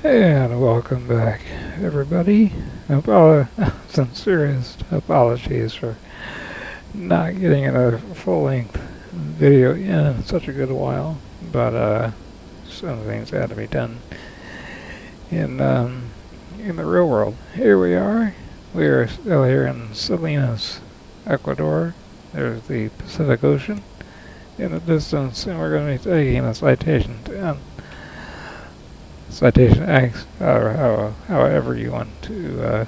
And welcome back, everybody. Sincerest apologies for not getting another full-length video in such a good while, but some things had to be done in the real world. Here we are. We are still here in Salinas, Ecuador. There's the Pacific Ocean in the distance, and we're going to be taking the Citation X, or however you want to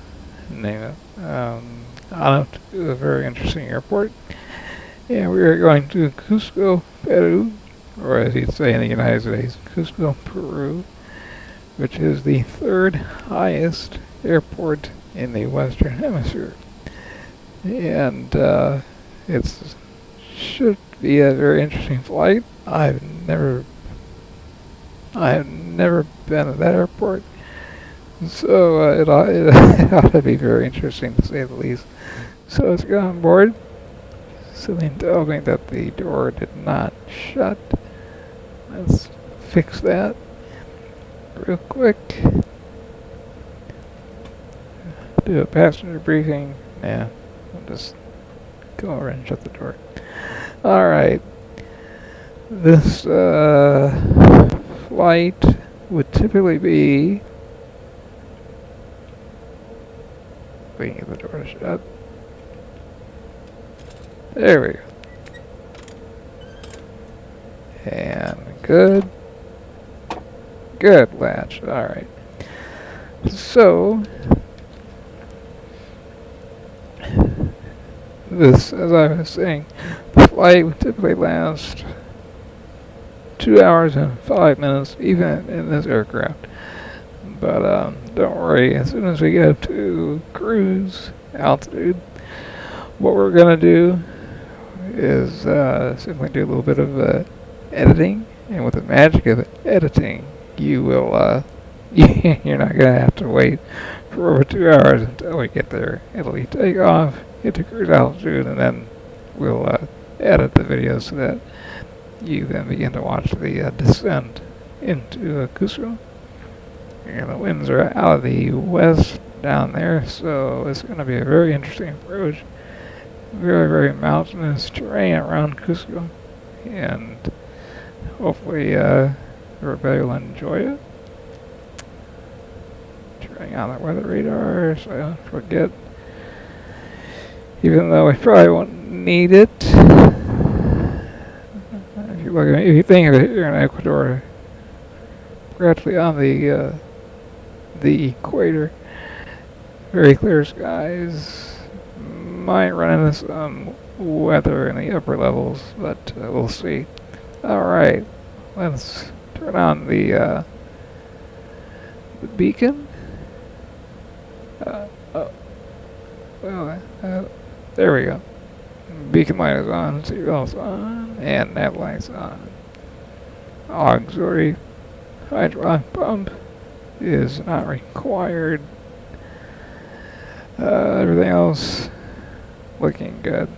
name it, on to a very interesting airport. And we are going to Cusco, Peru, or as you'd say in the United States, Cusco, Peru, which is the third highest airport in the Western Hemisphere. And it should be a very interesting flight. I've never been to that airport, so it ought to be very interesting to say the least. So let's get on board. Celine tells me that the door did not shut. Let's fix that real quick. Do a passenger briefing. Nah, I'll just go over and shut the door. Alright. This flight would typically be waiting for the door to shut. There we go. And good. Good latch. Alright. So this, as I was saying, the flight would typically last 2 hours and 5 minutes, even in this aircraft. But don't worry, as soon as we get to cruise altitude, what we're going to do is simply do a little bit of editing. And with the magic of editing, you will you're not going to have to wait for over 2 hours until we get there. It'll be takeoff, get to cruise altitude, and then we'll edit the video so that you then begin to watch the descent into Cusco. And the winds are out of the west down there, so it's going to be a very interesting approach. Very, very mountainous terrain around Cusco, and hopefully everybody will enjoy it. Turning on the weather radar so I don't forget, even though we probably won't need it. If you think of it here in Ecuador, we're actually on the equator. Very clear skies. Might run into some weather in the upper levels, but we'll see. Alright, let's turn on the beacon. There we go. Beacon light is on, seatbelts on, and nav light's on. Auxiliary hydraulic pump is not required. Everything else looking good.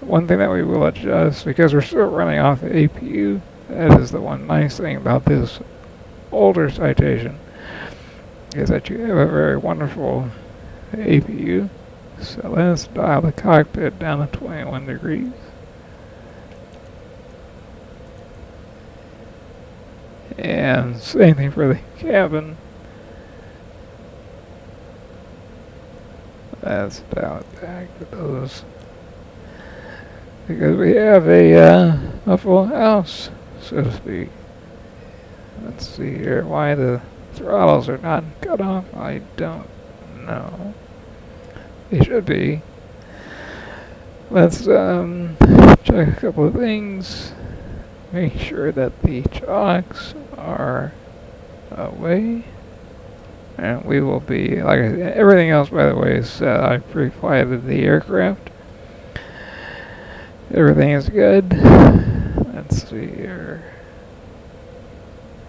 One thing that we will adjust, because we're still running off the APU, that is the one nice thing about this older Citation, is that you have a very wonderful APU. So let's dial the cockpit down to 21 degrees. And same thing for the cabin. Let's dial it back to those. Because we have a full house, so to speak. Let's see here. Why the throttles are not cut off, I don't know. They should be. Let's check a couple of things. Make sure that the chocks are away. And we will be, like I said, everything else, by the way, is I pre-flighted the aircraft. Everything is good. Let's see here.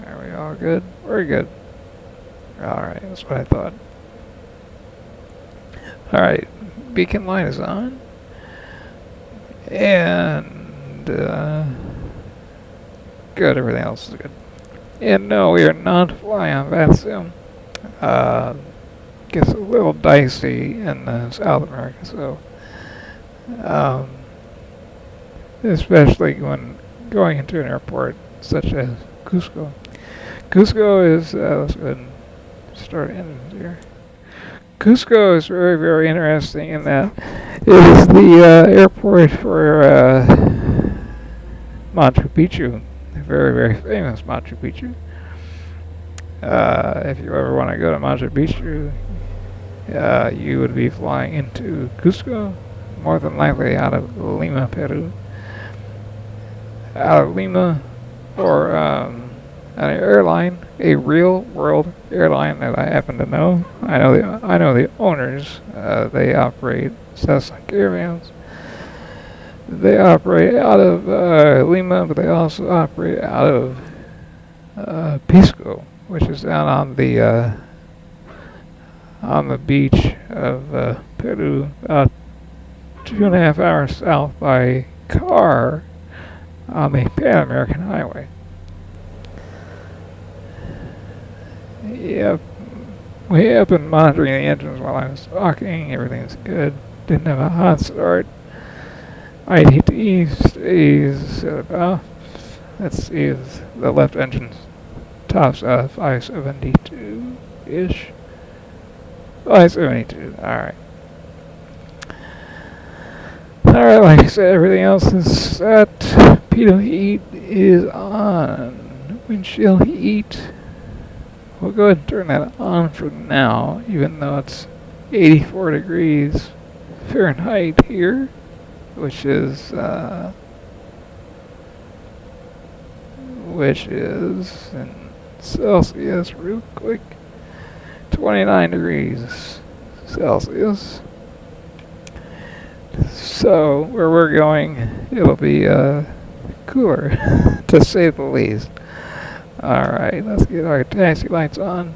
Are we all good? We're good. Alright, that's what I thought. Alright, beacon light is on. And good, everything else is good. And no, we are not flying on that sim. gets a little dicey in South America. So, um, especially when going into an airport such as Cusco. Cusco is, let's go ahead and start engines here. Cusco is very, very interesting in that it is the airport for Machu Picchu, the very, very famous Machu Picchu. If you ever want to go to Machu Picchu, you would be flying into Cusco, more than likely out of Lima, Peru. Out of Lima, or an airline, a real-world airline that I happen to know. I know the owners. They operate Cessna Caravans. They operate out of Lima, but they also operate out of Pisco, which is down on the beach of Peru, about 2.5 hours south by car on the Pan American Highway. Yep, we have been monitoring the engines while I was talking. Everything's good. Didn't have a hot start. IDT stays at about, let's see, the left engine tops 572-ish. 572, alright. Alright, like I said, everything else is set. Pitot heat is on. Windshield heat. We'll go ahead and turn that on for now, even though it's 84 degrees Fahrenheit here, which is in Celsius real quick, 29 degrees Celsius. So where we're going, it'll be cooler to say the least. Alright, let's get our taxi lights on.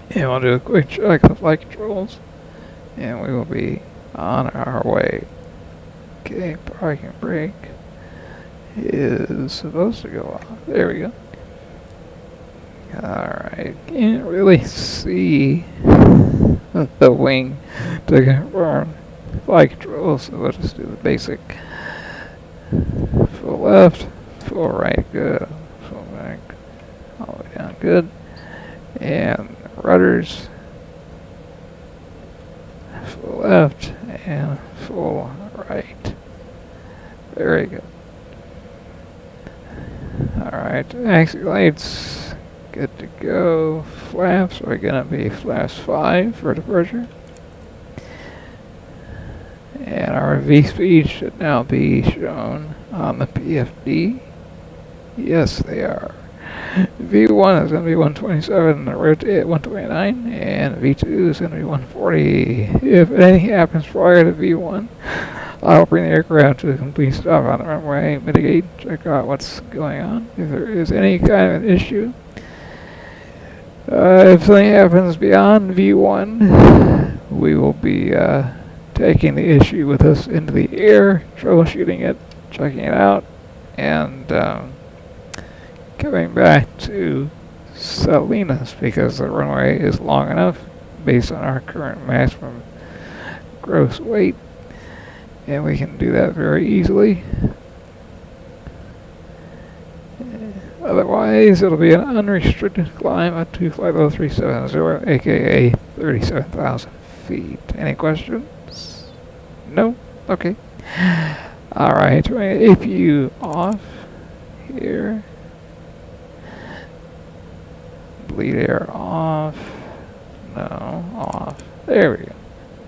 And we'll do a quick check of flight controls. And we will be on our way. Okay, parking brake is supposed to go off. There we go. Alright, can't really see the wing to confirm flight controls, so we'll just do the basic. Full left, full right, good. Full back, all the way down, good. And rudders, full left and full right. Very good. Alright, taxi lights, good to go. Flaps are going to be flaps 5 for departure. And our V-speed should now be shown on the PFD. Yes, they are. V1 is going to be 127, rotate at 129, and V2 is going to be 140. If anything happens prior to V1, I'll bring the aircraft to a complete stop on the runway, mitigate, check out what's going on. If there is any kind of an issue, if something happens beyond V1, we will be taking the issue with us into the air, troubleshooting it, checking it out, and coming back to Salinas because the runway is long enough based on our current maximum gross weight, and we can do that very easily. Otherwise, it'll be an unrestricted climb up to flight level 370, aka 37,000 feet. Any questions? No? Okay. Alright, turning the APU off here. Bleed air off. No, off. There we go.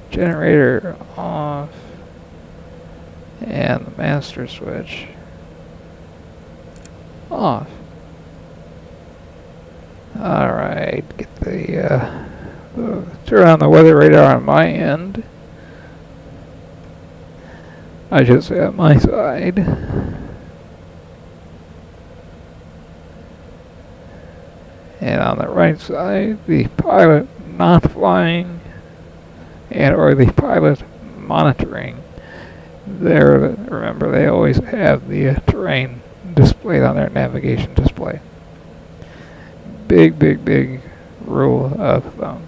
Generator off. And the master switch off. Alright, get the turn on the weather radar on my end. I should say on my side. And on the right side, the pilot not flying and or the pilot monitoring. There, remember, they always have the terrain displayed on their navigation display. big rule of thumb.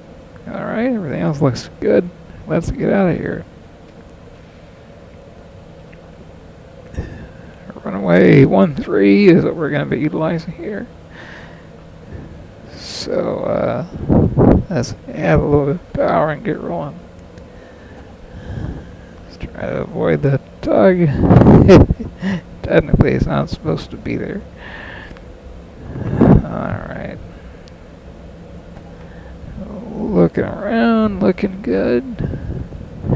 Alright, everything else looks good. Let's get out of here. Runway 13 is what we're going to be utilizing here. So, let's add a little bit of power and get rolling. Let's try to avoid the tug. Technically, it's not supposed to be there. Alright. Looking around, looking good.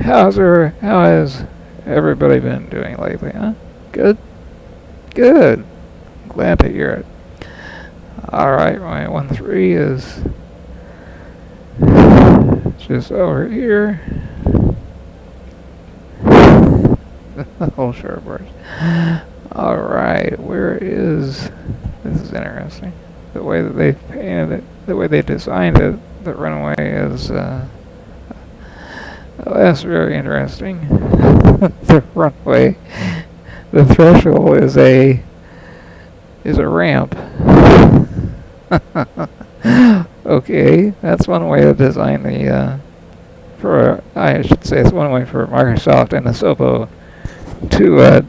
How has everybody been doing lately, huh? Good? Good. Glad to hear it. Alright, my 13 is just over here. The whole shortboard. Alright, where is... This is interesting. The way that they painted it, the way they designed it, the runway is, that's very interesting. The runway, the threshold is a ramp. Okay, that's one way to design the, I should say it's one way for Microsoft and the SOPO to,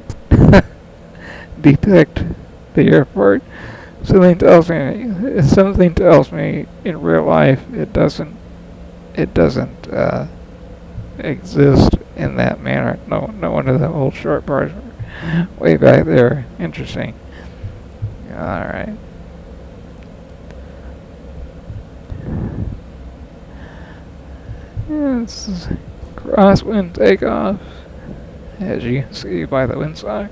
depict the airport. Something tells me in real life it doesn't exist in that manner. No wonder the old short bars were way back there. Interesting. Alright. This is crosswind takeoff, as you can see by the windsock.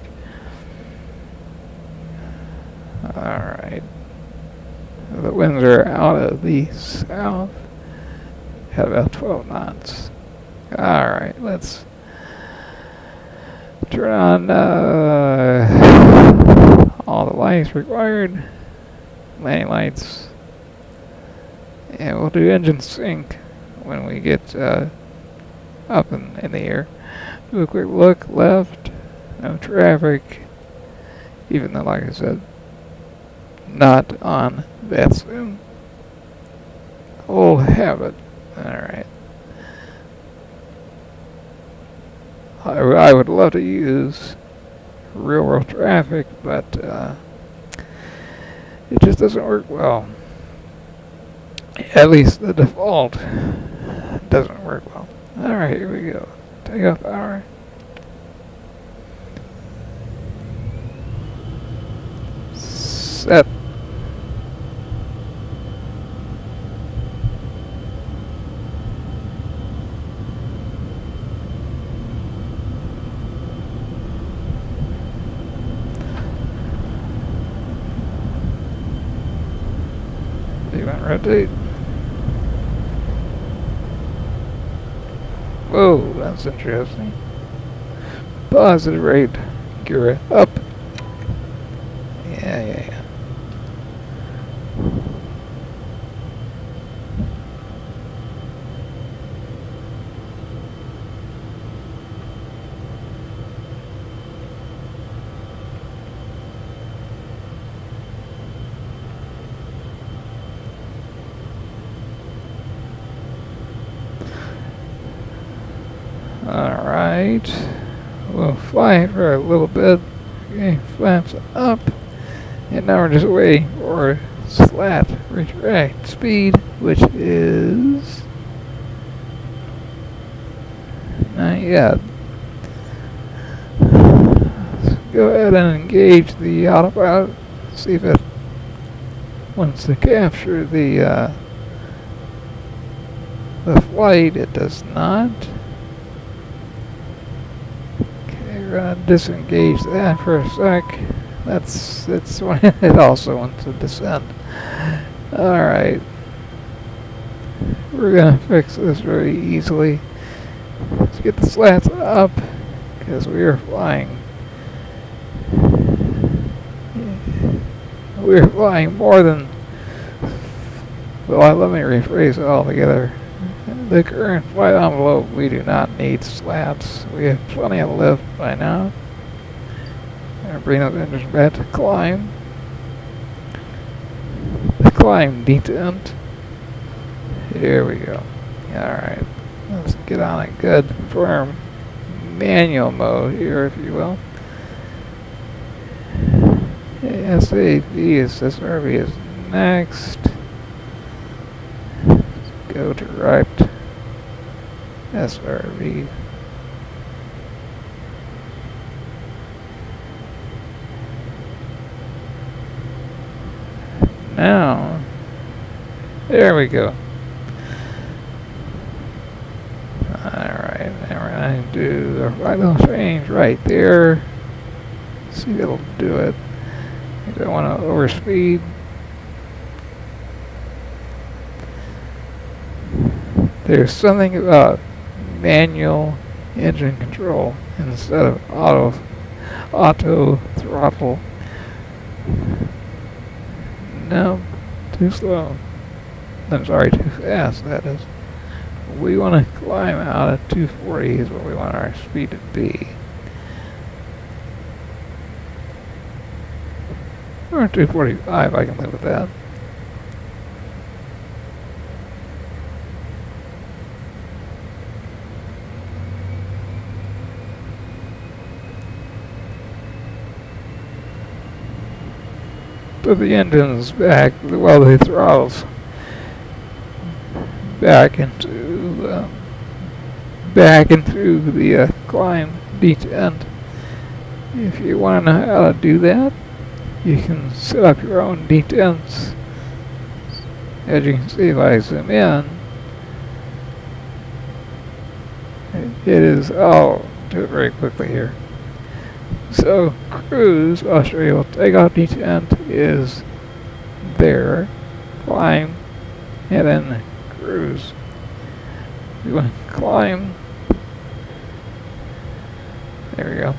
Alright. The winds are out of the south. At about 12 knots. Alright, let's turn on all the lights required. Landing lights. And we'll do engine sync when we get up in the air. Do a quick look left. No traffic. Even though, like I said, not on that soon. Old habit. Alright. I would love to use real world traffic, but it just doesn't work well. At least the default doesn't work well. Alright, here we go. Takeoff power. Set. Rotate. Whoa, that's interesting. Positive rate. Gear up. Yeah. Alright, we'll fly it for a little bit. Okay, flaps up. And now we're just waiting for slat retract speed, which is not yet. Let's go ahead and engage the autopilot. See if it wants to capture the flight. It does not. We're gonna disengage that for a sec. That's when it also wants to descend. Alright. We're gonna fix this very easily. Let's get the slats up, because we are flying. We're flying more than... Well, let me rephrase it altogether. The current flight envelope, we do not need slats. We have plenty of lift by now. And bring those engines back to climb. The climb detent. Here we go. Alright, let's get on a good firm manual mode here, if you will. SAV is this RV is next. Go to right. SRV. Now, there we go. Alright, now we're going to do a right little change right there. See if it'll do it. I don't want to overspeed. There's something about manual engine control instead of auto throttle. No, too slow. I'm sorry, too fast, that is. We want to climb out at 240 is what we want our speed to be. Or 245, I can live with that. Put the engines back, well, the throttles back into the climb detent. If you want to know how to do that, you can set up your own detents. As you can see, if I zoom in, it is, I'll do it very quickly here. So, cruise, I'll show you what takeoff detent is there, climb, and then cruise. You want to climb, there we go.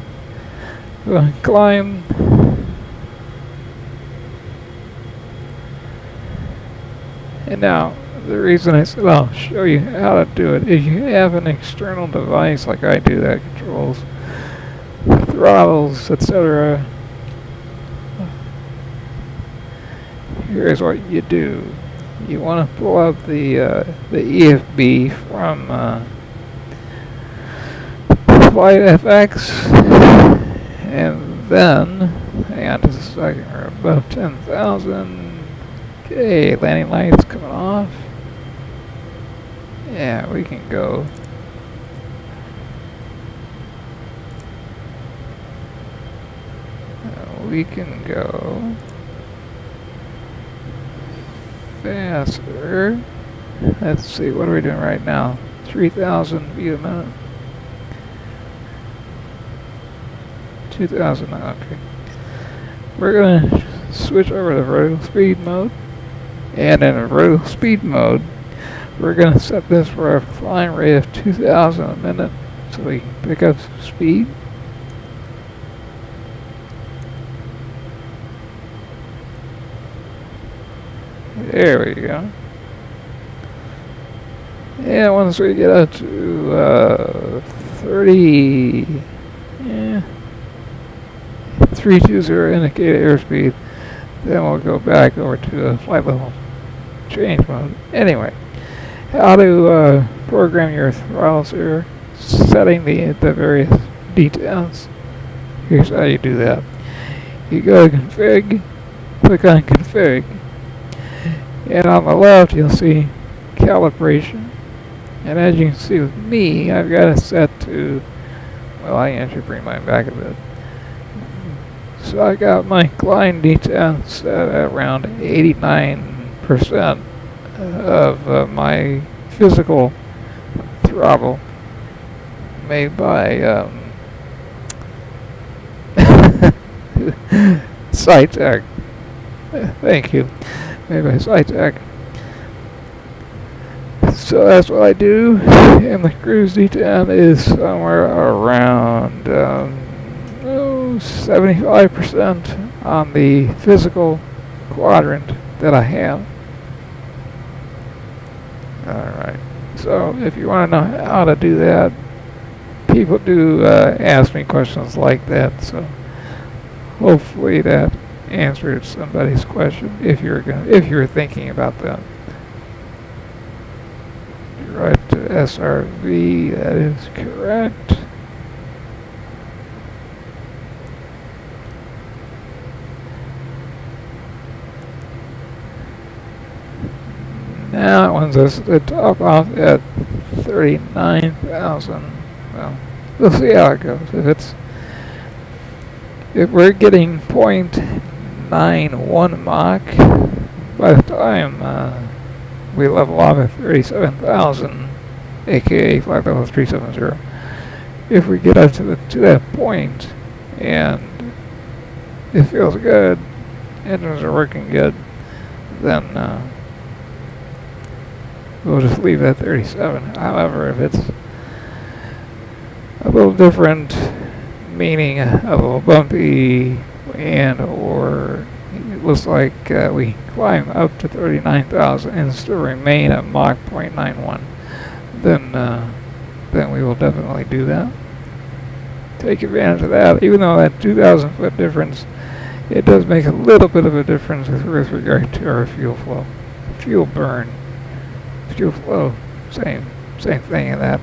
You want to climb, and now the reason I said I'll show you how to do it is you have an external device like I do that controls throttles, etc. Here's what you do. You want to pull up the EFB from FlightFX, and then, hang on just a second, we're above 10,000. Okay, landing lights coming off. Yeah, we can go. We can go faster. Let's see, what are we doing right now? 3,000 feet a minute. 2,000, okay. We're going to switch over to vertical speed mode. And in vertical speed mode, we're going to set this for a flying rate of 2,000 a minute so we can pick up speed. There we go. And once we get up to 320 indicated airspeed, then we'll go back over to a flight level change mode. Anyway, how to program your throttles here, setting the various detents. Here's how you do that. You go to config, click on config. And on the left, you'll see calibration. And as you can see with me, I've got it set to, well, I can actually bring mine back a bit. So I got my climb detent set at around 89% of my physical throttle made by SciTech. Thank you. Maybe SciTech. So that's what I do, and the cruise detent is somewhere around 75% on the physical quadrant that I have. Alright, so if you want to know how to do that, people do ask me questions like that, so hopefully that answered somebody's question if you're thinking about that. You're right to SRV, that is correct. Now it wants us to top off at 39,000. Well, we'll see how it goes. If we're getting 0.91 Mach by the time we level off at 37,000, aka flight level 370, if we get up to that point and it feels good, engines are working good, then we'll just leave it at 37. However, if it's a little different, meaning a little bumpy, and or it looks like we climb up to 39,000 and still remain at Mach 0.91, then we will definitely do that. Take advantage of that, even though that 2,000 foot difference, it does make a little bit of a difference with regard to our fuel flow, fuel burn. Fuel flow, same thing in that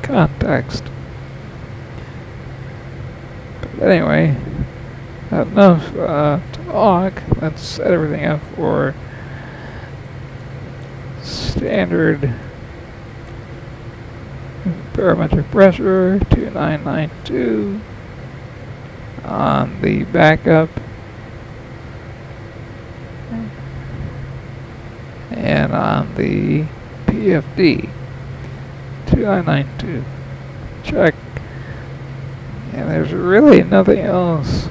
context. But anyway, enough talk. Let's set everything up for standard barometric pressure 2992 on the backup. And on the PFD 2992, check. And there's really nothing else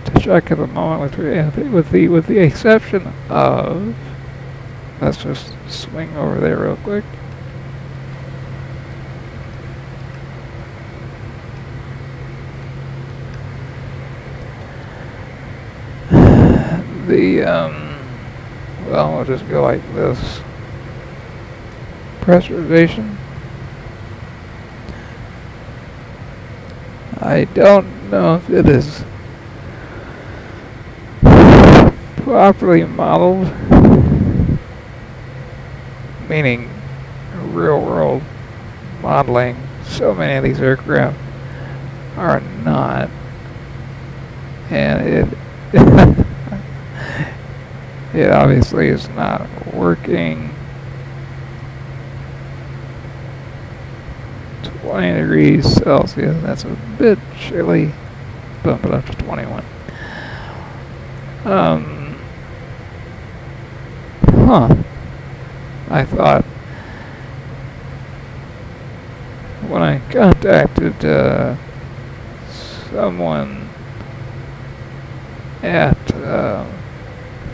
to check at the moment with the exception of, let's just swing over there real quick. Well, we'll just go like this. Pressurization. I don't know if it is properly modeled, meaning real world modeling. So many of these aircraft are not, and it obviously is not working. 20 degrees Celsius, that's a bit chilly. Bump it up to 21. I thought when I contacted someone at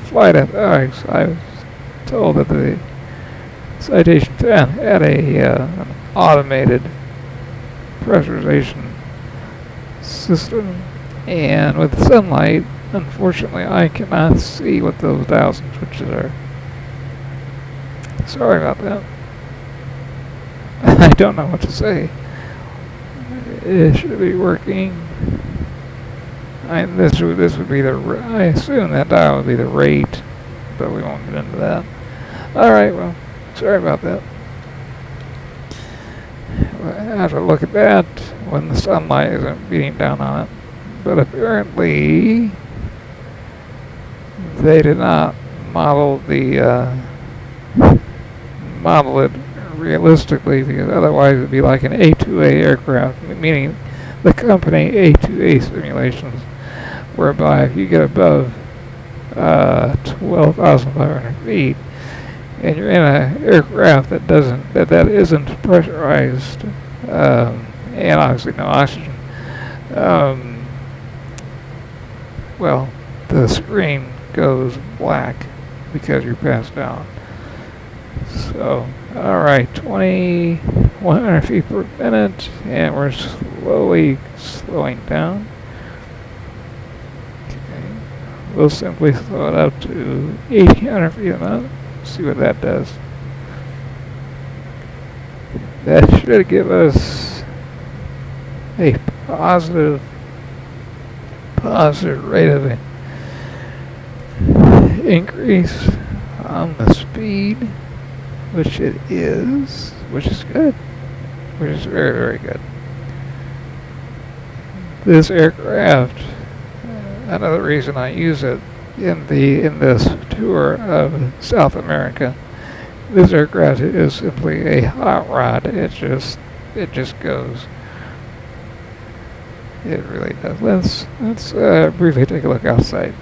FlightFX, I was told that the Citation 10 had an automated pressurization system, and with sunlight, unfortunately, I cannot see what those dowsing switches are. Sorry about that. I don't know what to say. It should be working. This would be I assume that dial would be the rate, but we won't get into that. Alright, well, sorry about that. I have to look at that when the sunlight isn't beating down on it. But apparently, they did not model it realistically, because otherwise it would be like an A2A aircraft, meaning the company A2A simulations, whereby if you get above 12,500 feet and you're in an aircraft that isn't pressurized, and obviously no oxygen, well, the screen goes black because you're passed down. So, alright, 2,100 feet per minute, and we're slowly slowing down. Okay. We'll simply slow it up to 1,800 feet a minute. See what that does. That should give us a positive rate of increase on the speed, which it is, which is good, which is very, very good. This aircraft, another reason I use it in this tour of South America, this aircraft is simply a hot rod. It just goes. It really does. Let's briefly take a look outside.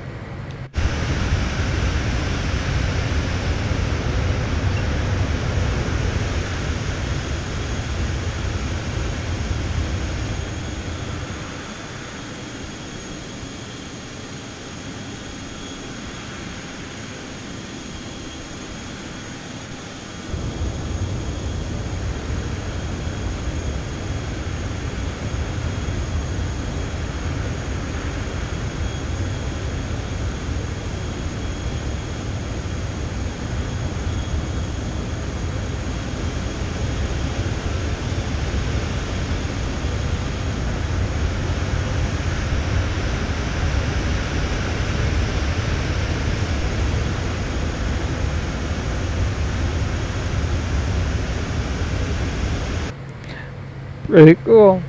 Pretty cool.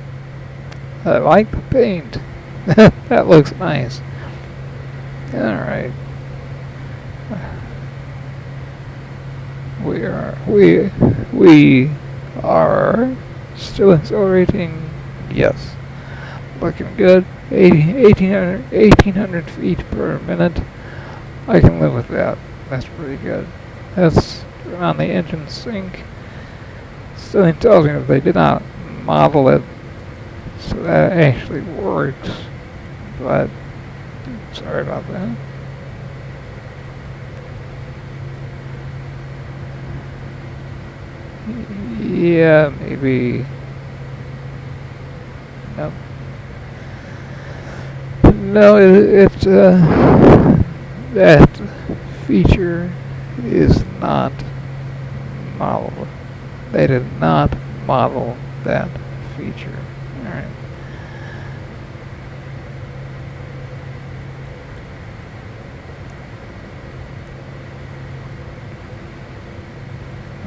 I like the paint. That looks nice. Alright. We are still accelerating. Yes. Looking good. 1800 feet per minute. I can live with that. That's pretty good. That's on the engine sync. Something tells me that they did not model it so that actually works, but sorry about that. Yeah, maybe. No. No, that feature is not modeled. They did not model that feature. Alright.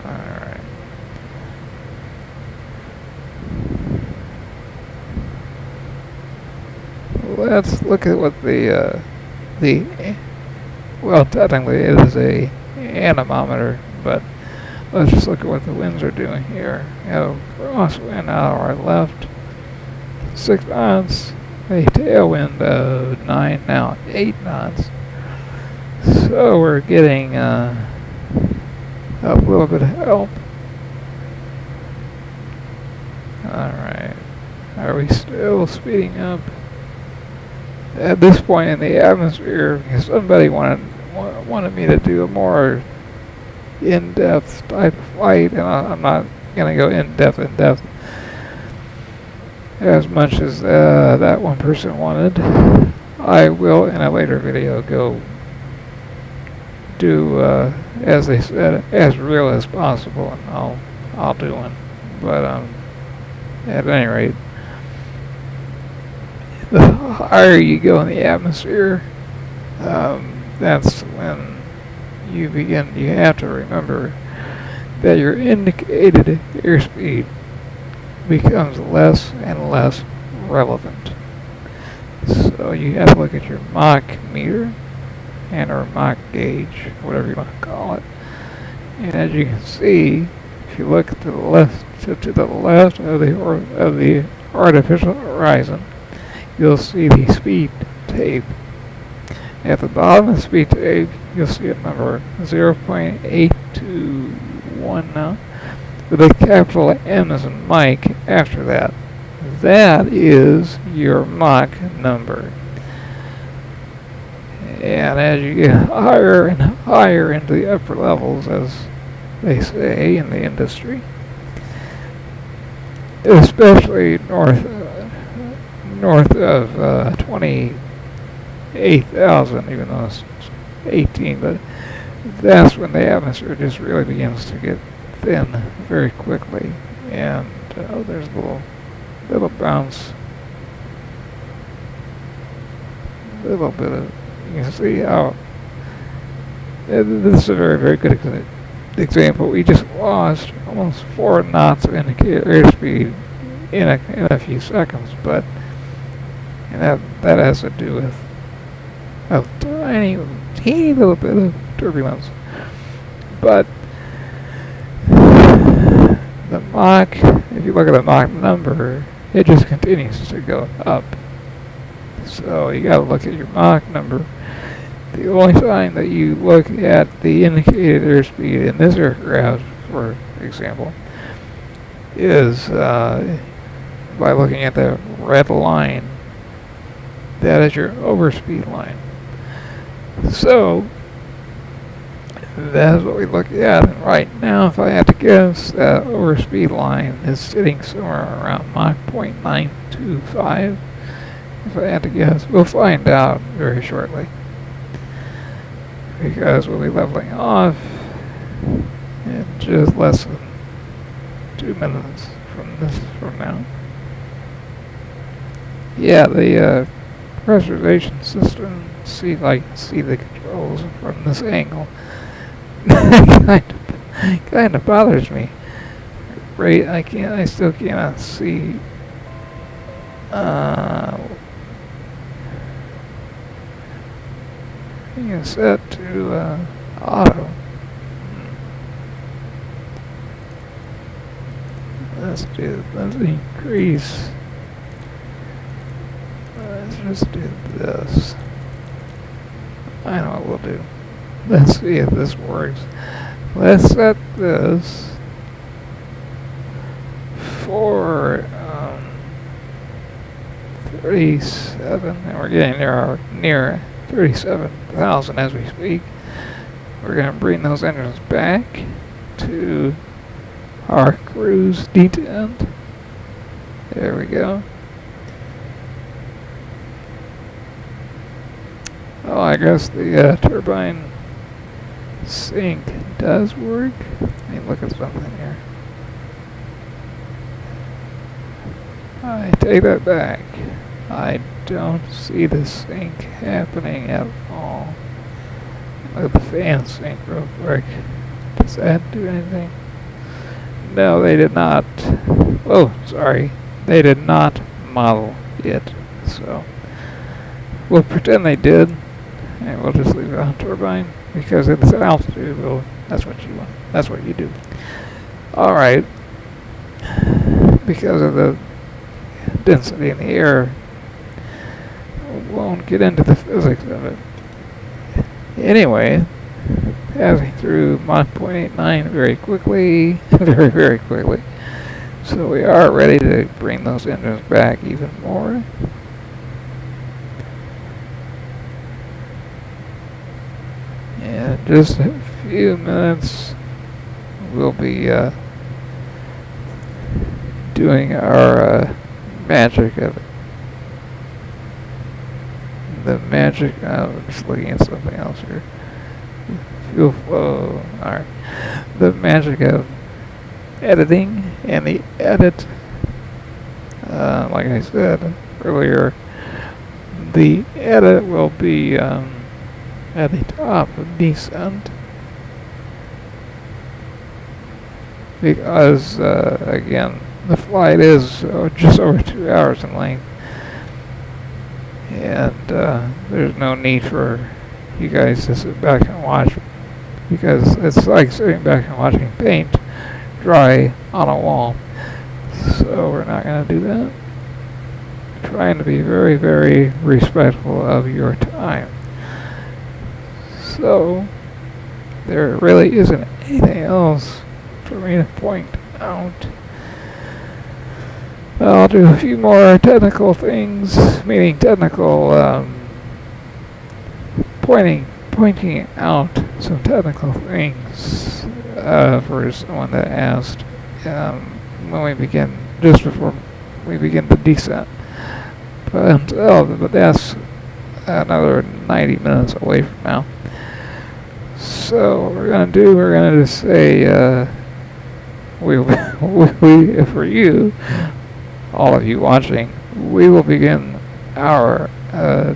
Alright. Let's look at what well, technically it is a anemometer, but let's just look at what the winds are doing here. We have a crosswind out of our left, 6 knots, a tailwind of 9, now 8 knots. So we're getting a little bit of help. Alright. Are we still speeding up? At this point in the atmosphere, because somebody wanted me to do a more in-depth type of flight, and I'm not going to go in-depth as much as that one person wanted. I will, in a later video, go do, as they said, as real as possible, and I'll do one. But at any rate, the higher you go in the atmosphere, that's when you have to remember that your indicated airspeed becomes less and less relevant. So you have to look at your Mach meter and or Mach gauge, whatever you want to call it. And as you can see, if you look to the left of the artificial horizon, you'll see the speed tape. At the bottom of the speed tape, you'll see a number 0.821 now, with a capital M as in Mike after that. That is your Mach number. And as you get higher and higher into the upper levels, as they say in the industry, especially north of 28,000, even though it's 18, but that's when the atmosphere just really begins to get thin very quickly. And there's a little bounce, little bit of, you can see how This is a very, very good example. We just lost almost 4 knots of indicated airspeed in a few seconds, but that has to do with a teeny little bit of turbulence. But the Mach, if you look at the Mach number, it just continues to go up. So you gotta look at your Mach number. The only time that you look at the indicated airspeed in this aircraft, for example, is by looking at the red line. That is your overspeed line. So that's what we look at. And right now, if I had to guess, that overspeed line is sitting somewhere around Mach 0.925. If I had to guess, we'll find out very shortly, because we'll be leveling off in just less than 2 minutes from now. Yeah, the pressurization system. See if I can see the controls from this angle. kind of bothers me. Right, I still cannot see. It's set to auto. Let's increase. Let's just do this. I know what we'll do. Let's see if this works. Let's set this for 37, and we're getting near 37,000 as we speak. We're going to bring those engines back to our cruise detent. There we go. Oh, I guess the turbine sync does work. Let me look at something here. I take that back. I don't see the sync happening at all. Look at the fan sync real quick. Does that do anything? No, they did not. Oh, sorry. They did not model it. So we'll pretend they did, and we'll just leave it on turbine, because at this altitude, that's what you want. That's what you do. All right. Because of the density in the air, we won't get into the physics of it. Anyway, passing through Mach 0.89 very quickly, very, very quickly. So we are ready to bring those engines back even more. In just a few minutes, we'll be doing our magic of it. The magic, I'm just looking at something else here. Fuel flow, alright. The magic of editing, and the edit, like I said earlier, the edit will be at the top of descent, because again, the flight is just over 2 hours in length, and there's no need for you guys to sit back and watch, because it's like sitting back and watching paint dry on a wall. So we're not going to do that. Trying to be very, very respectful of your time. So there really isn't anything else for me to point out. I'll do a few more technical things, meaning technical, pointing out some technical things for someone that asked when we begin, just before we begin the descent. But that's another 90 minutes away from now. So what we're going to do, we're going to just say, for you, all of you watching, we will begin our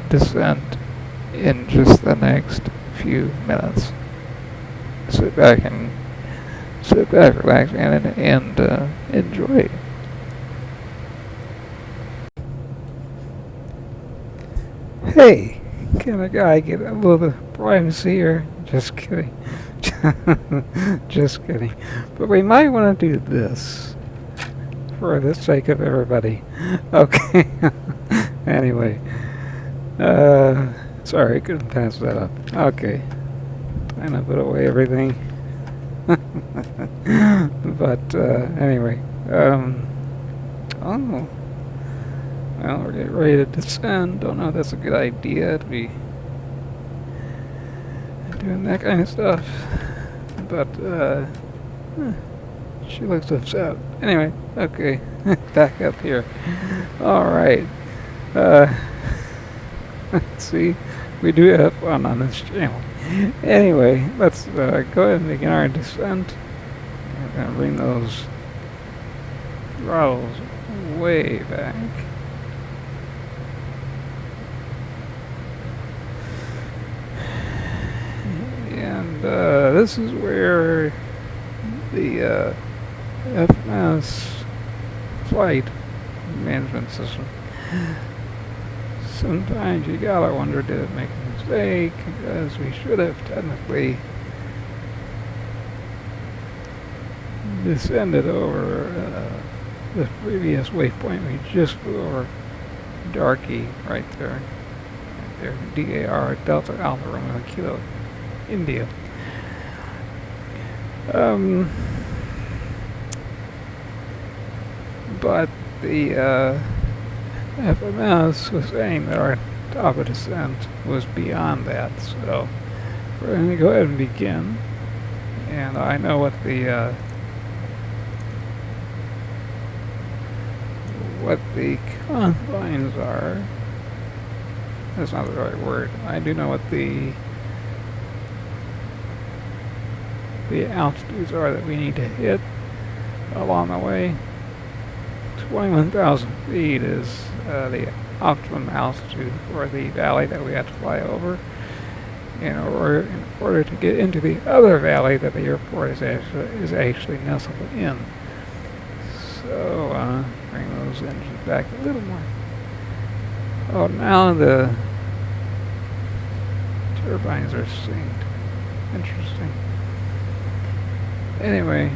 descent in just the next few minutes. sit back, relax, and enjoy. Hey, can a guy get a little bit of privacy here? Just kidding. Just kidding. But we might want to do this for the sake of everybody. Okay. Anyway. Sorry, couldn't pass that up. Okay. Time to put away everything. But, anyway. Oh. Well, we're getting ready to descend. Don't know if that's a good idea to be doing that kind of stuff. But, she looks upset. Anyway, okay. Back up here. Alright. See, we do have fun on this channel. Anyway, let's go ahead and begin our descent. We're going to bring those throttles way back. And this is where the FMS flight management system. Sometimes you gotta wonder, did it make a mistake? Because we should have technically descended over the previous waypoint. We just flew over Darky right there. Right there. DAR, Delta Alpha Romeo Kilo, India. But the FMS was saying that our top of descent was beyond that, so we're going to go ahead and begin. And I know what the confines are. That's not the right word. I do know what the altitudes are that we need to hit along the way. 21,000 feet is the optimum altitude for the valley that we have to fly over in order to get into the other valley that the airport is actually nestled in. So bring those engines back a little more. Oh, now the turbines are synced. Interesting. Anyway,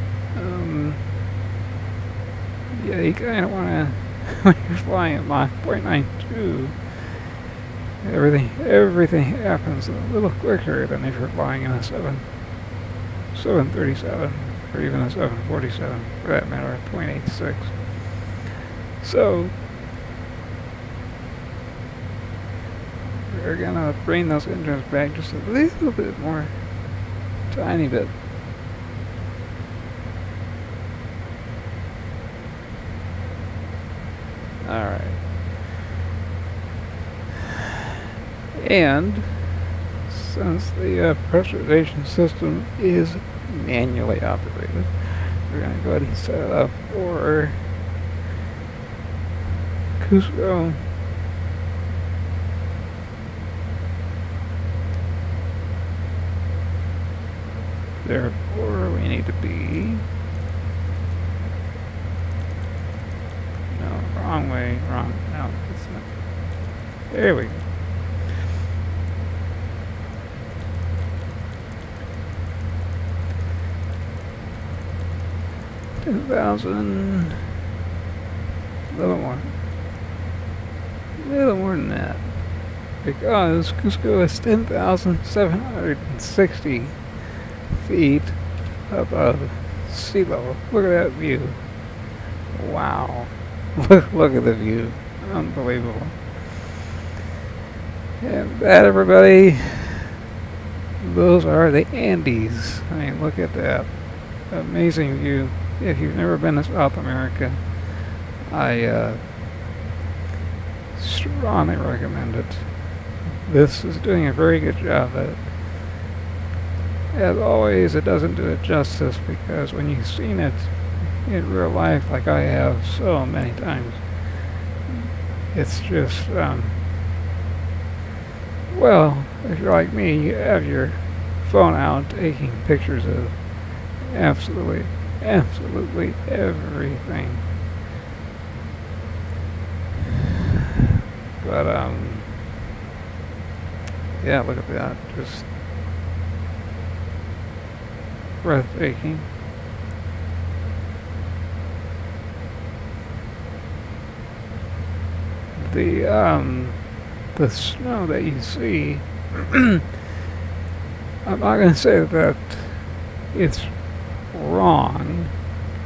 yeah, you kind of want to, when you're flying at Mach 0.92, everything happens a little quicker than if you're flying in a 737 or even a 747, for that matter, 0.86. So we're gonna bring those engines back just a little bit more, tiny bit. Alright. And since the pressurization system is manually operated, we're going to go ahead and set it up for Cusco. Therefore, we need to be... No, wrong way, wrong. No, it's not. There we go. A little more than that, because Cusco is 10,760 feet above sea level. Look at that view. Wow. Look at the view. Unbelievable. And that, everybody, those are the Andes. I mean, look at that. Amazing view. If you've never been to South America, I strongly recommend it. This is doing a very good job at it. As always, it doesn't do it justice, because when you've seen it in real life, like I have so many times, it's just, well, if you're like me, you have your phone out, taking pictures of absolutely everything. But yeah, look at that, just breathtaking. The snow that you see, I'm not going to say that it's wrong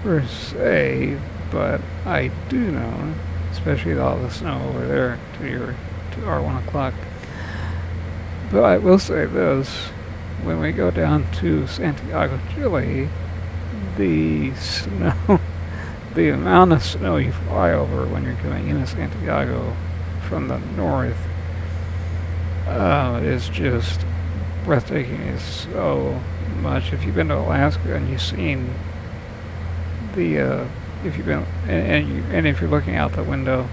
per se, but I do know, especially with all the snow over there to our 1 o'clock. But I will say this, when we go down to Santiago, Chile, the snow, the amount of snow you fly over when you're coming into Santiago from the north is just breathtaking. It's so much. If you've been to Alaska and you've seen the, if you've been, and if you're looking out the window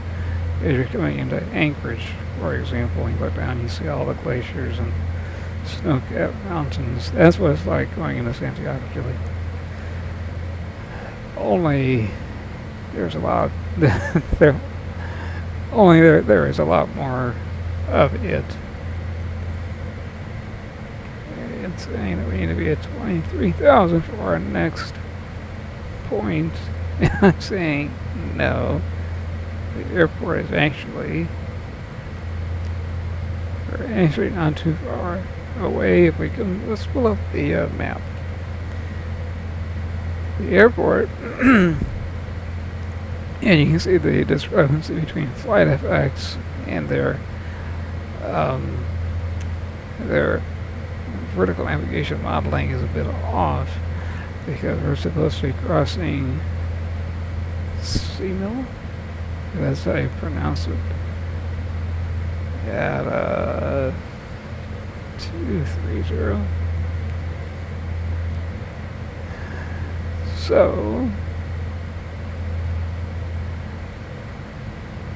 as you're coming into Anchorage, for example, you look down, you see all the glaciers and snow-capped mountains. That's what it's like going into Santiago, Chile. Only there's a lot there is a lot more of it. It's saying that we need to be at 23,000 for our next point. I'm saying no. The airport is actually, we're actually not too far away. If we can, let's pull up the map. The airport, and you can see the discrepancy between FlightFX and their vertical navigation modeling is a bit off, because we're supposed to be crossing Simil, that's how you pronounce it, at 230. So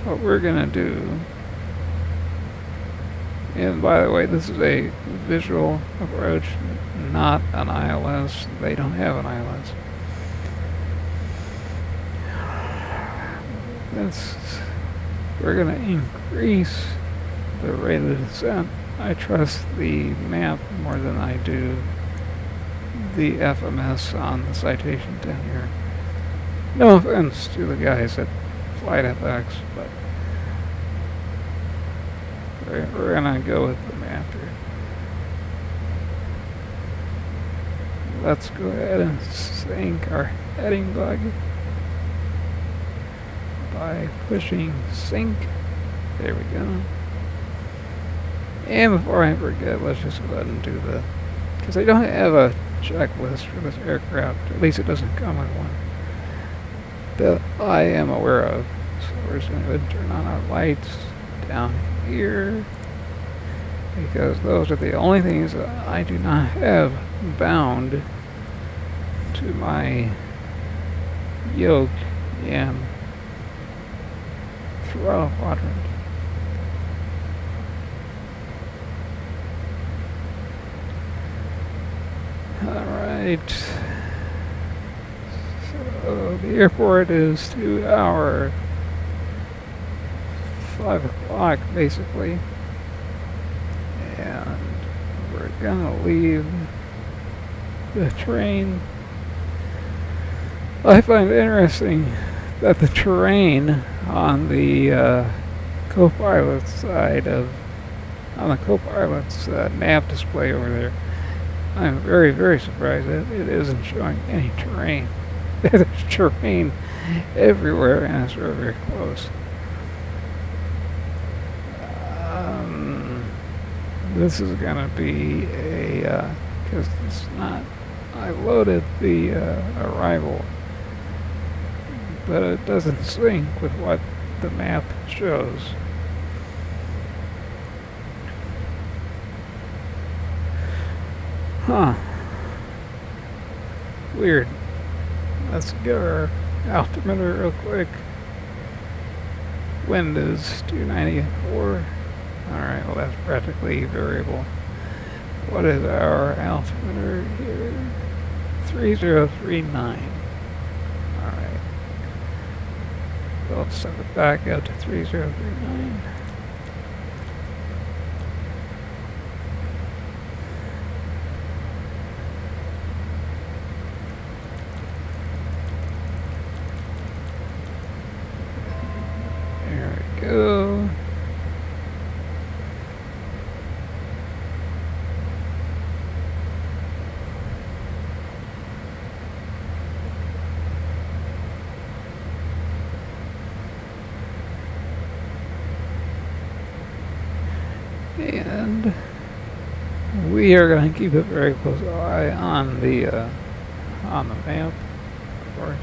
what we're gonna do, and by the way, this is a visual approach, not an ILS. They don't have an ILS. We're gonna increase the rate of descent. I trust the map more than I do the FMS on the Citation 10 here. No offense to the guys at FlightFX, but we're gonna go with the map here. Let's go ahead and sink our heading bug by pushing sink. There we go. And before I forget, let's just go ahead and do the, because I don't have a checklist for this aircraft, at least it doesn't come with one, that I am aware of. So we're just going to turn on our lights down here, because those are the only things that I do not have bound to my yoke and throttle quadrant. Alright, so the airport is 2 hour, 5 o'clock basically, and we're gonna leave the train. I find it interesting that the terrain on the co-pilot side on the co-pilot's nav display over there, I'm very, very surprised that it isn't showing any terrain. There's terrain everywhere, and it's very, very close. This is going to be a, because it's not, I loaded the arrival, but it doesn't sync with what the map shows. Huh. Weird. Let's get our altimeter real quick. Wind is 294. Alright, well that's practically variable. What is our altimeter here? 3039. Alright. So let's send it back out to 3039. There we go. And we are going to keep a very close eye on the map, of course.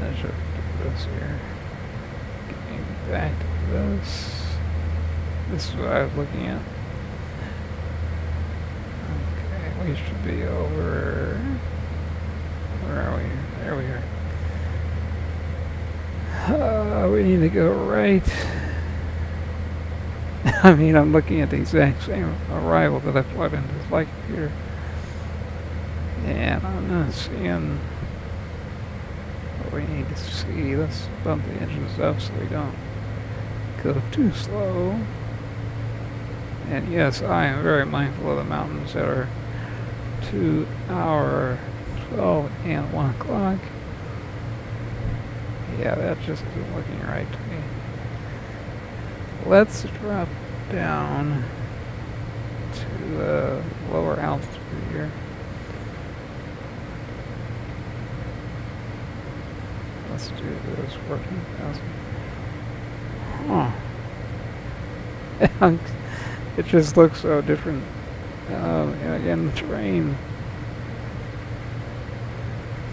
I should do this here. Getting back to this. This is what I was looking at. Okay, we should be over. Where are we? There we are. We need to go right. I mean, I'm looking at the exact same arrival that I plugged into the flight computer. And I'm not seeing what we need to see. Let's bump the engines up so we don't go too slow. And yes, I am very mindful of the mountains that are 2 hour, 12, and 1 o'clock. Yeah, that just isn't looking right to me. Let's drop down to lower altitude here. Let's do this 14,000. Huh. It just looks so different. And again, the terrain,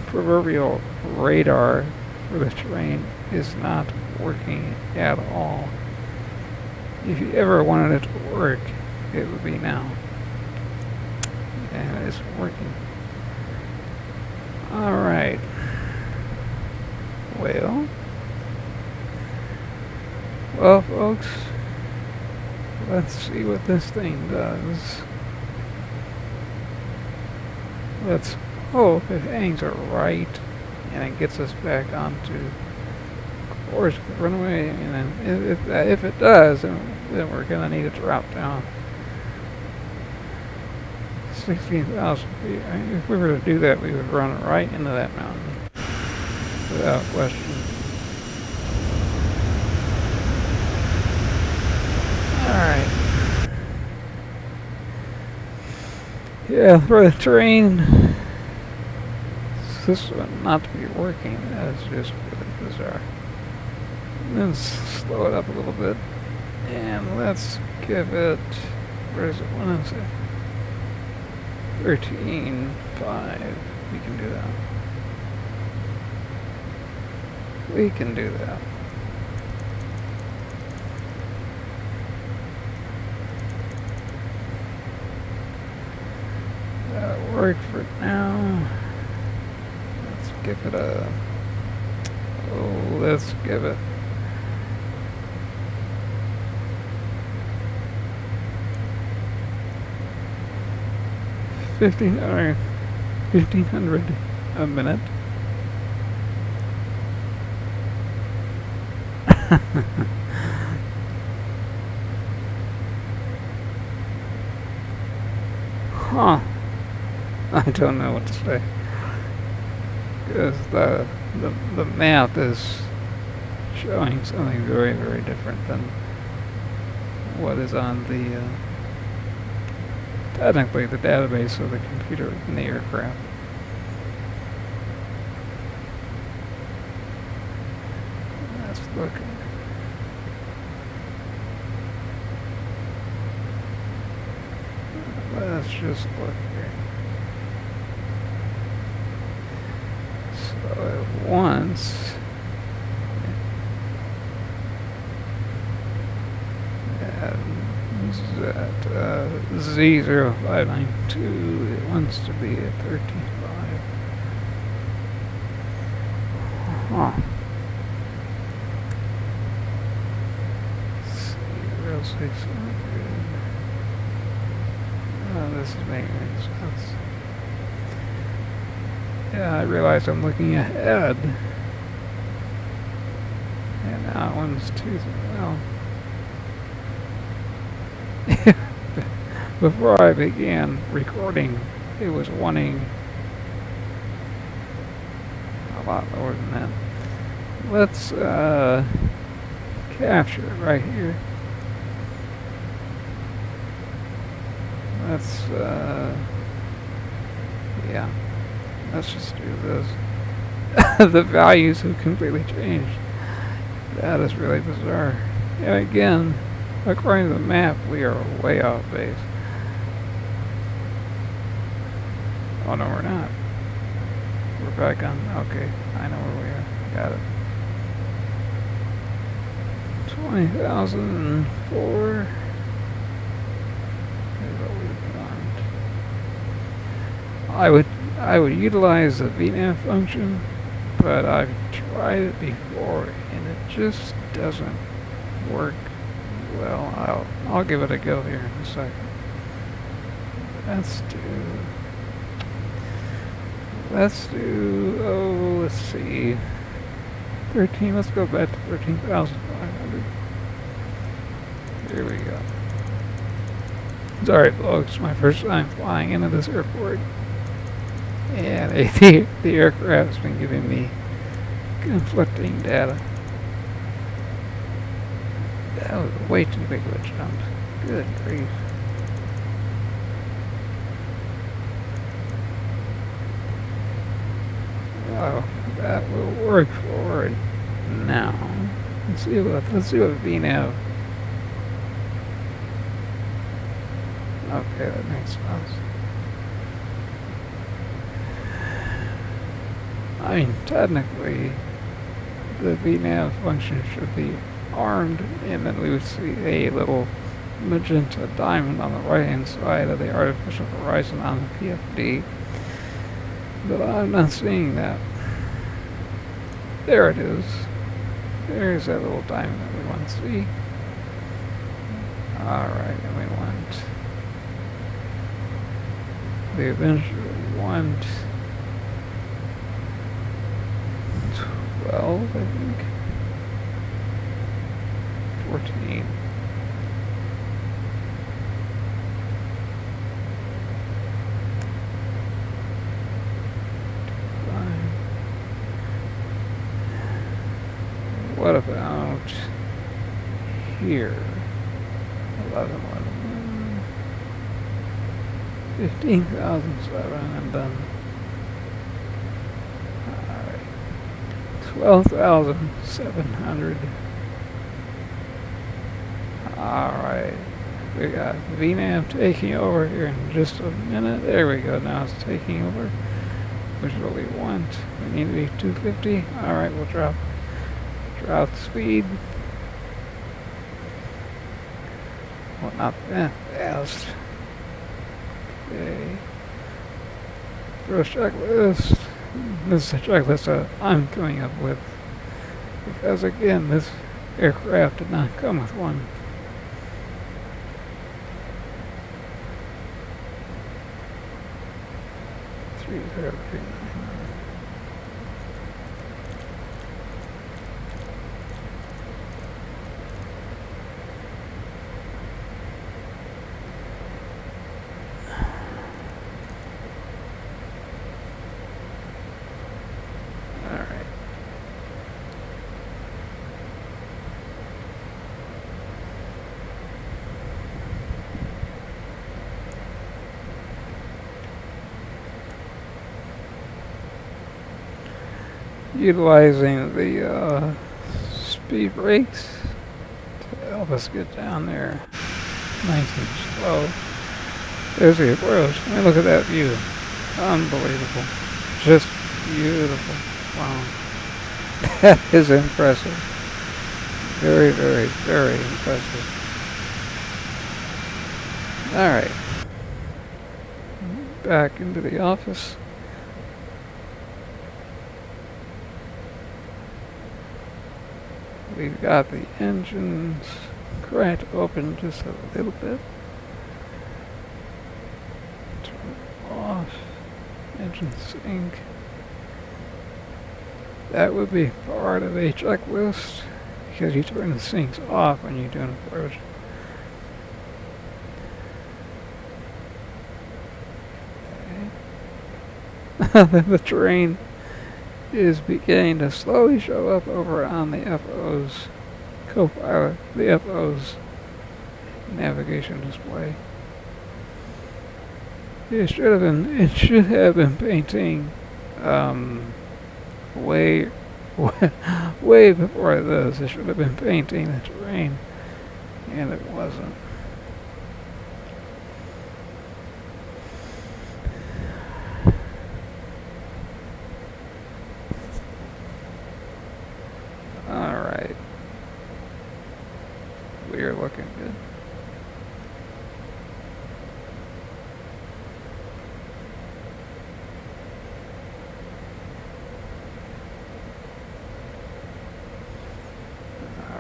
proverbial radar for the terrain is not working at all. If you ever wanted it to work, it would be now. And it's working. Alright. Well, folks, let's see what this thing does. Let's hope it hangs it right and it gets us back onto course the runway. And then if it does, then we're going to need to drop down 16,000 feet. I mean, if we were to do that, we would run right into that mountain without question. Alright. Yeah, for the terrain, this one not to be working, that's just really bizarre. Let's slow it up a little bit, and let's give it, where is it, what is it? 13.5, we can do that. We can do that. That'll work for now. Let's give it a, let's give it 1,500 a minute. Huh. I don't know what to say. Because the map is showing something very, very different than what is on the technically the database of the computer in the aircraft. Let's look. Let's just look here. So at once, at Z0592, it wants to be at 13.5. Huh. 600. This is making any sense. Yeah, I realize I'm looking ahead. And that one's too, well. Before I began recording, it was wanting a lot lower than that. Let's capture it right here. Let's yeah, let's just do this. The values have completely changed. That is really bizarre. And again, according to the map, we are way off base. Oh no, we're not. We're back on. Okay, I know where we are. Got it. 20,004. I would utilize the VNAV function, but I've tried it before and it just doesn't work well. I'll give it a go here in a second. Let's see, 13, let's go back to 13,500. Here we go. Sorry folks, my first time flying into this airport. And the aircraft has been giving me conflicting data. That was way too big of a jump. Good grief. Oh, that will work for it now. Let's see what VNAV. Okay, that makes sense. I mean, technically, the VNAV function should be armed, and then we would see a little magenta diamond on the right-hand side of the artificial horizon on the PFD. But I'm not seeing that. There it is. There's that little diamond that we want to see. Alright, and we want... we eventually want... 12, I think. 14. What about here? 11, 15,007, and then 12,700. Alright, we got VNAV taking over here in just a minute. There we go, now it's taking over. Which is what we want. We need to be 250. Alright, we'll drop the speed. Well, not that fast. Okay. First checklist. This is a checklist that I'm coming up with. Because again, this aircraft did not come with one. Three, 0, 3, 9. Utilizing the speed brakes to help us get down there. Nice and slow. There's the approach. I mean, look at that view. Unbelievable. Just beautiful. Wow. That is impressive. Very, very, very impressive. Alright. Back into the office. We've got the engines crack open just a little bit. Turn it off. Engine sync. That would be part of a checklist because you turn the sinks off when you do an approach. Okay. The terrain is beginning to slowly show up over on the FO's co-pilot, the FO's navigation display. It should have been painting way before this. It should have been painting the terrain, and it wasn't. Alright. We are looking good.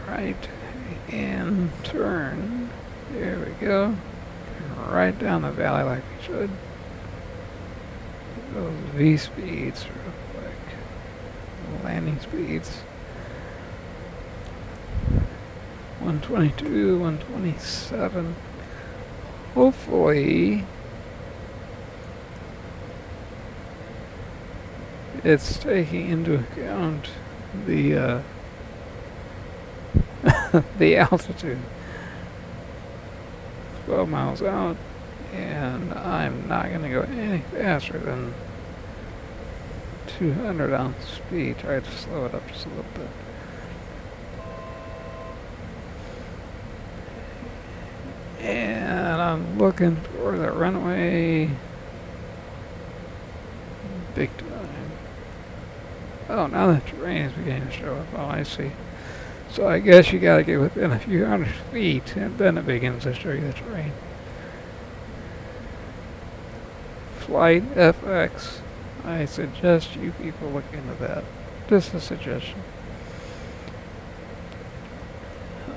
Alright. And turn. There we go. Right down the valley like we should. Those V speeds real quick. Landing speeds. 122, 127. Hopefully it's taking into account the the altitude. 12 miles out, and I'm not going to go any faster than 200 on speed. Try to slow it up just a little bit. And I'm looking for the runway big time. Oh, now the terrain is beginning to show up. Oh, I see. So I guess you gotta get within a few hundred feet and then it begins to show you the terrain. FlightFX. I suggest you people look into that. Just a suggestion.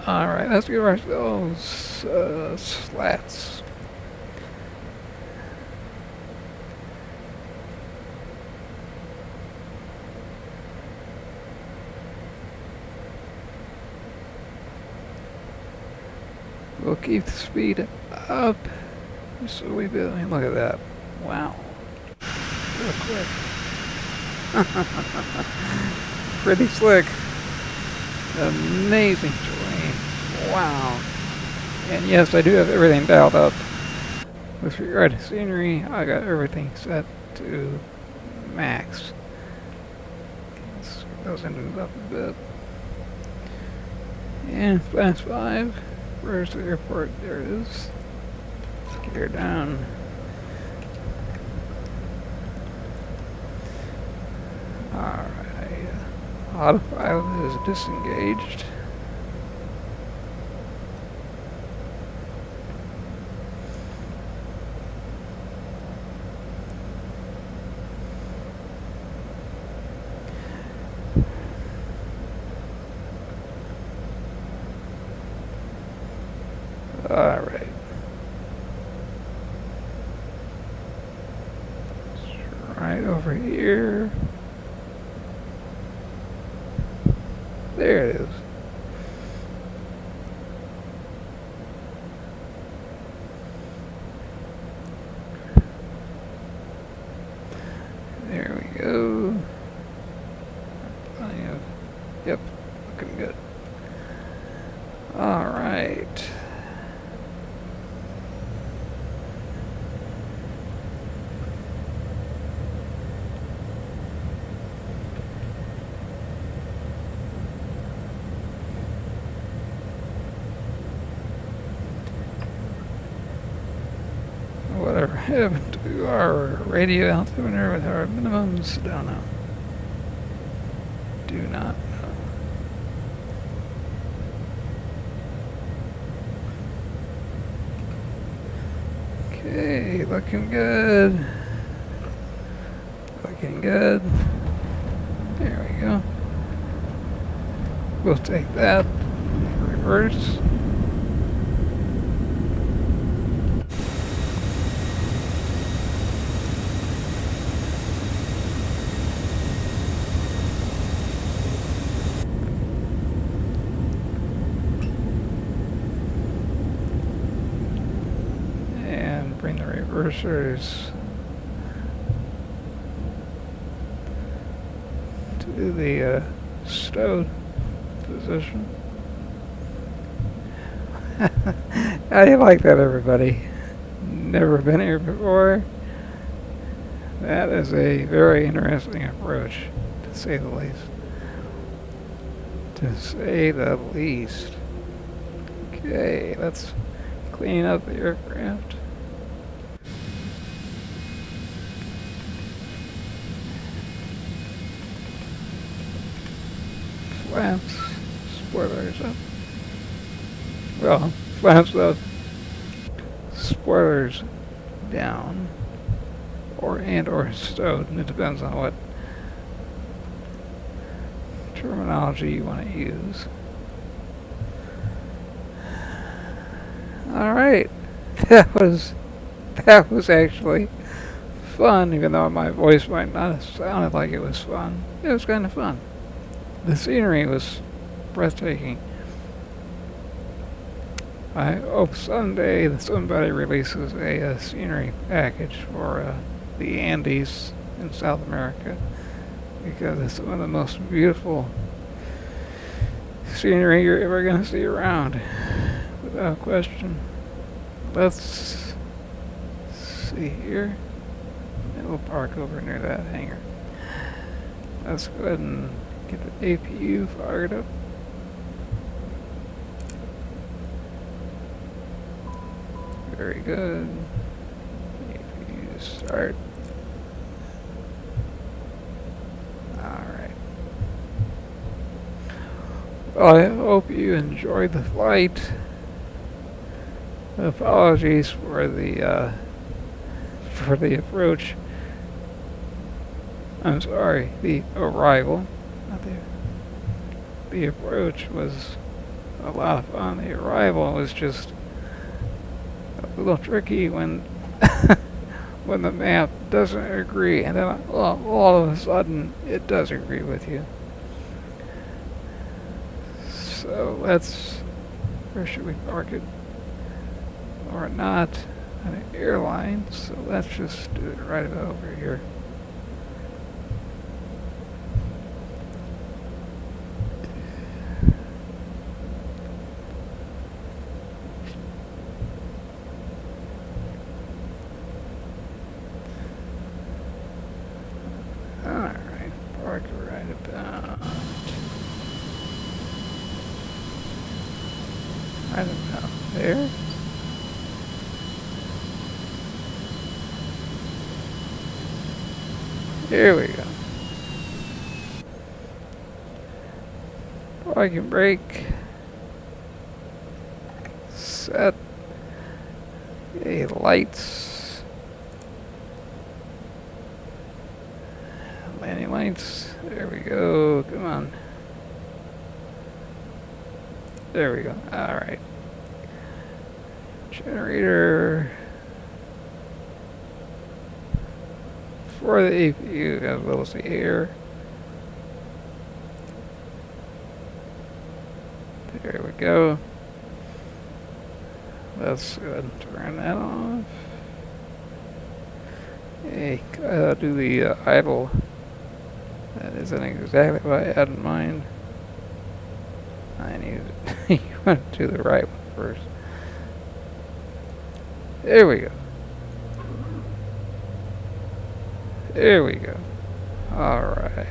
Alright, let's give ourselves slats. We'll keep the speed up. Just a wee bit. I mean, look at that. Wow. Real quick. Pretty slick. Amazing terrain. Wow. And yes, I do have everything dialed up. With regard to scenery, I got everything set to max. Let's get those engines up a bit. And fast 5. Where's the airport? There it is. Let's gear down. Alright. Autopilot is disengaged. Alright. Right over here. There it is. There we go. Yep, looking good. All right. Whatever happened to our radio altimeter with our minimums? Don't know. Do not know. Okay, looking good. Looking good. There we go. We'll take that. Reverse. bring the reversers to the stowed position. How do you like that, everybody? Never been here before? That is a very interesting approach, to say the least. To say the least. Okay, let's clean up the aircraft. Flaps, spoilers up. Well, flaps up, spoilers down, or stowed. It depends on what terminology you want to use. All right, that was actually fun, even though my voice might not have sounded like it was fun. It was kind of fun. The scenery was breathtaking. I hope someday that somebody releases a scenery package for the Andes in South America, because it's some of the most beautiful scenery you're ever going to see around, without question. Let's see here. And we'll park over near that hangar. Let's go ahead and get the APU fired up. Very good. APU start. Alright. Well, I hope you enjoyed the flight. Apologies for the approach. I'm sorry, the arrival. Not the approach was a lot of fun. The arrival was just a little tricky when when the map doesn't agree, and then all of a sudden it does agree with you. So where should we park it? Or not an airline, so let's just do it right about over here. Alright, park right about, I don't know, there? Here we go. Parking brake. Set. Okay, lights. Landing lights. There we go. Come on. There we go. Alright. Generator. For the APU as well as the air. There we go. Let's go ahead and turn that off. Hey, do the idle. That isn't exactly what I had in mind. I need to you want to do the right one first. There we go. There we go. Alright.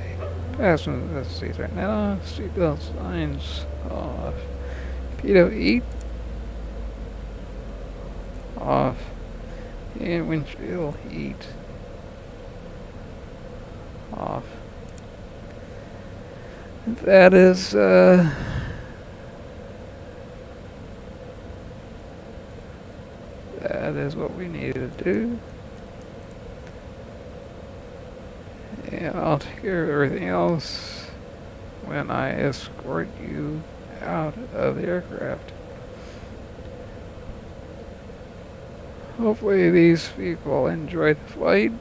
Passenger seats right now. Seatbelt signs off. Pitot eat. Off. And windshield heat. Off. That is what we needed to do. And I'll take care of everything else when I escort you out of the aircraft. Hopefully these people enjoyed the flight,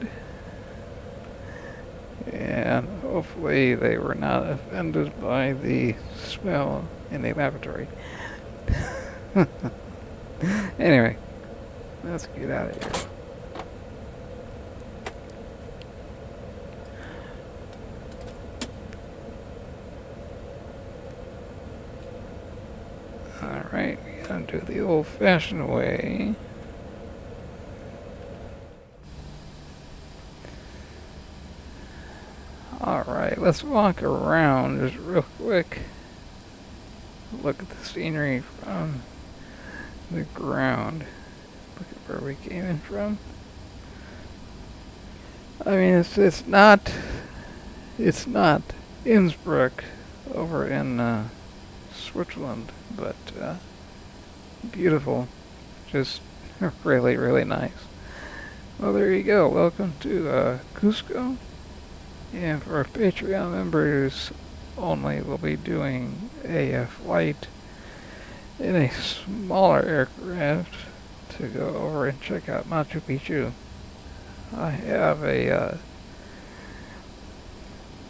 and hopefully they were not offended by the smell in the laboratory. Anyway, Let's get out of here. Alright, we gotta do the old-fashioned way. Alright, let's walk around just real quick. Look at the scenery from the ground. Look at where we came in from. I mean, it's not Innsbruck over in Switzerland, but beautiful, just really, really nice. Well, there you go. Welcome to Cusco. And for our Patreon members only, we'll be doing a flight in a smaller aircraft to go over and check out Machu Picchu. I have a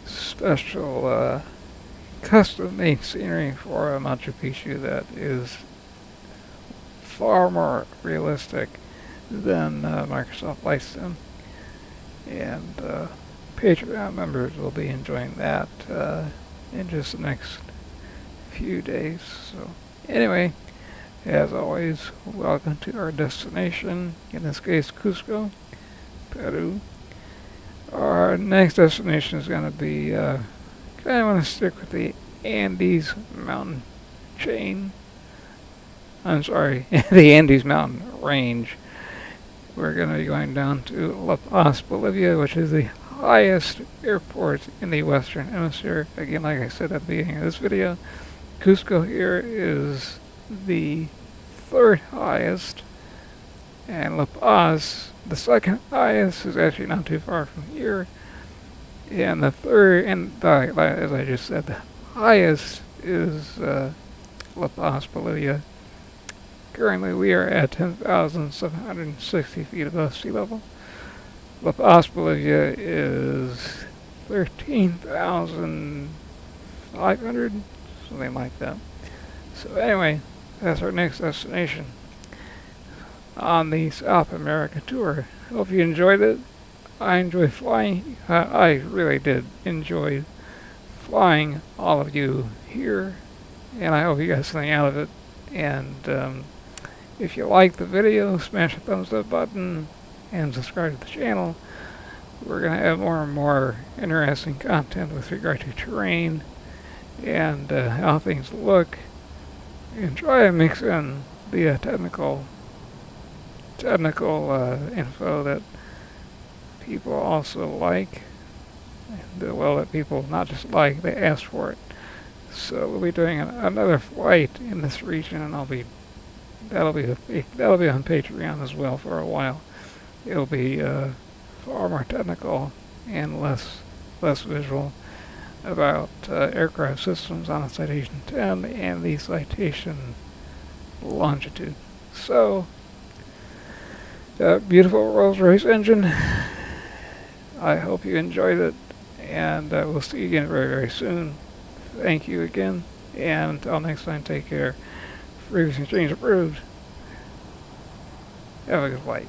special custom-made scenery for Machu Picchu that is far more realistic than Microsoft Flight Sim, and Patreon members will be enjoying that in just the next few days. So anyway, as always, welcome to our destination, in this case Cusco, Peru. Our next destination is going to be, kind of want to stick with the Andes mountain chain. I'm sorry, the Andes mountain range. We're going to be going down to La Paz, Bolivia, which is the highest airport in the Western Hemisphere. Again, like I said at the beginning of this video, Cusco here is the third highest, and La Paz, the second highest, is actually not too far from here. And the third, and as I just said, the highest is La Paz, Bolivia. Currently, we are at 10,760 feet above sea level. La Paz, Bolivia is 13,500, something like that. So anyway, that's our next destination on the South America tour. Hope you enjoyed it. I enjoy flying. I really did enjoy flying all of you here, and I hope you got something out of it. And if you liked the video, smash the thumbs up button and subscribe to the channel. We're going to have more and more interesting content with regard to terrain and how things look, and try to mix in the technical info that people also like, and well, that people not just like, they ask for it. So we'll be doing another flight in this region, and that'll be on Patreon as well for a while. It'll be far more technical and less visual about aircraft systems on the Citation 10 and the Citation Longitude. So, beautiful Rolls-Royce engine. I hope you enjoyed it, and we'll see you again very, very soon. Thank you again, and until next time, take care. Frequency change approved. Have a good flight.